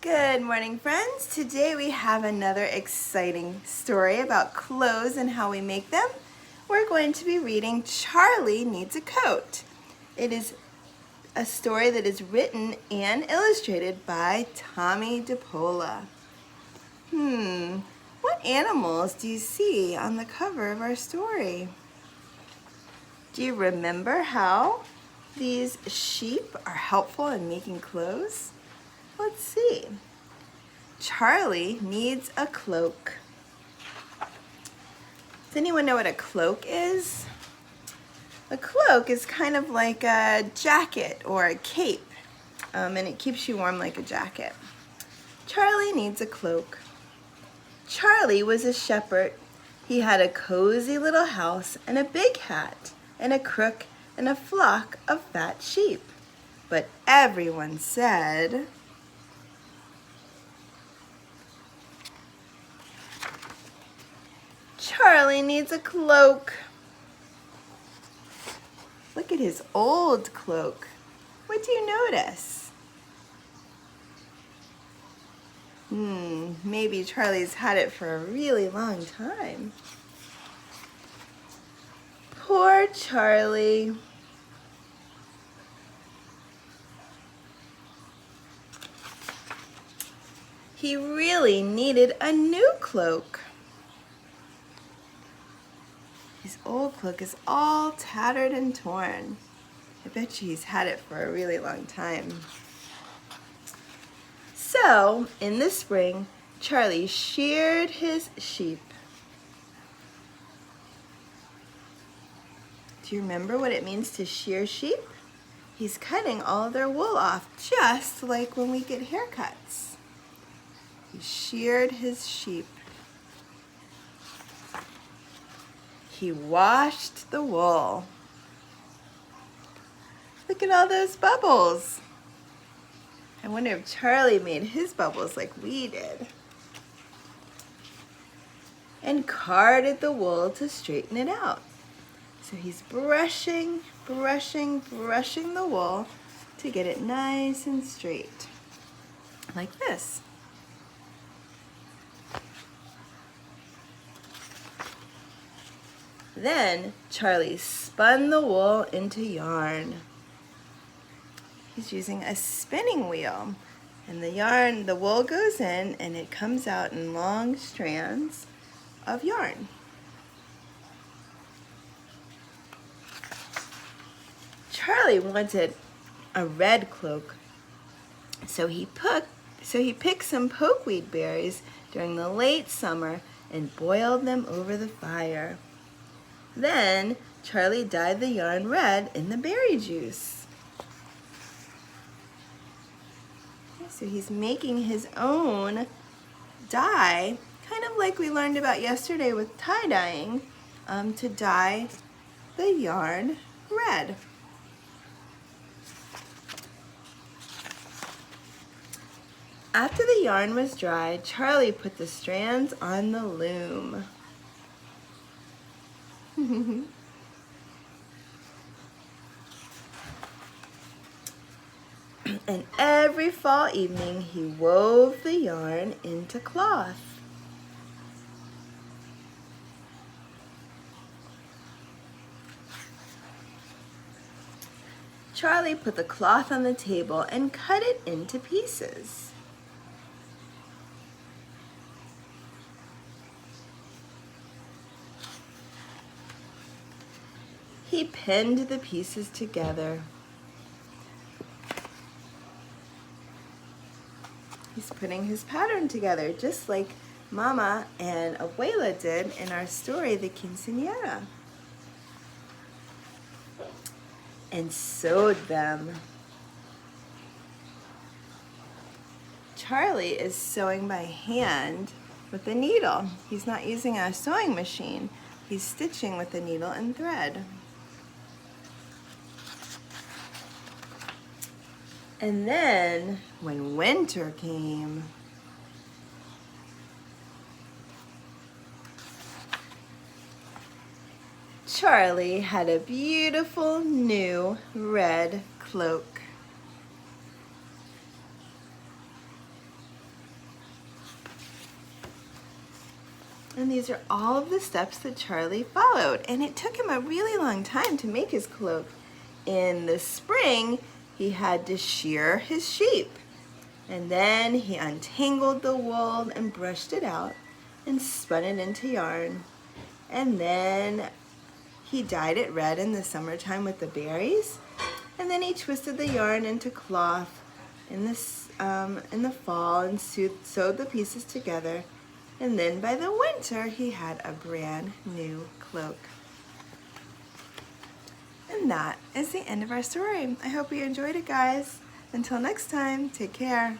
Good morning, friends. Today we have another exciting story about clothes and how we make them. We're going to be reading Charlie Needs a Coat. It is a story that is written and illustrated by dePaola. What animals do you see on the cover of our story? Do you remember how these sheep are helpful in making clothes? Let's see. Charlie needs a cloak. Does anyone know what a cloak is? A cloak is kind of like a jacket or a cape, and it keeps you warm like a jacket. Charlie needs a cloak. Charlie was a shepherd. He had a cozy little house and a big hat and a crook and a flock of fat sheep. But everyone said, Charlie needs a cloak. Look at his old cloak. What do you notice? Maybe Charlie's had it for a really long time. Poor Charlie. He really needed a new cloak. His old cloak is all tattered and torn. I bet you he's had it for a really long time. So, in the spring, Charlie sheared his sheep. Do you remember what it means to shear sheep? He's cutting all their wool off, just like when we get haircuts. He sheared his sheep. He washed the wool. Look at all those bubbles. I wonder if Charlie made his bubbles like we did. And carded the wool to straighten it out. So he's brushing the wool to get it nice and straight. Like this. Then Charlie spun the wool into yarn. He's using a spinning wheel. And the wool goes in and it comes out in long strands of yarn. Charlie wanted a red cloak, so he picked some pokeweed berries during the late summer and boiled them over the fire. Then Charlie dyed the yarn red in the berry juice. So he's making his own dye, kind of like we learned about yesterday with tie-dyeing, to dye the yarn red. After the yarn was dry, Charlie put the strands on the loom. And every fall evening, he wove the yarn into cloth. Charlie put the cloth on the table and cut it into pieces. He pinned the pieces together. He's putting his pattern together, just like Mama and Abuela did in our story, The Quinceañera. And sewed them. Charlie is sewing by hand with a needle. He's not using a sewing machine. He's stitching with a needle and thread. And then, when winter came, Charlie had a beautiful new red cloak. And these are all of the steps that Charlie followed. And it took him a really long time to make his cloak. In the spring, he had to shear his sheep. And then he untangled the wool and brushed it out and spun it into yarn. And then he dyed it red in the summertime with the berries. And then he twisted the yarn into cloth in the fall and sewed the pieces together. And then by the winter, he had a brand new cloak. And that is the end of our story. I hope you enjoyed it, guys. Until next time, take care.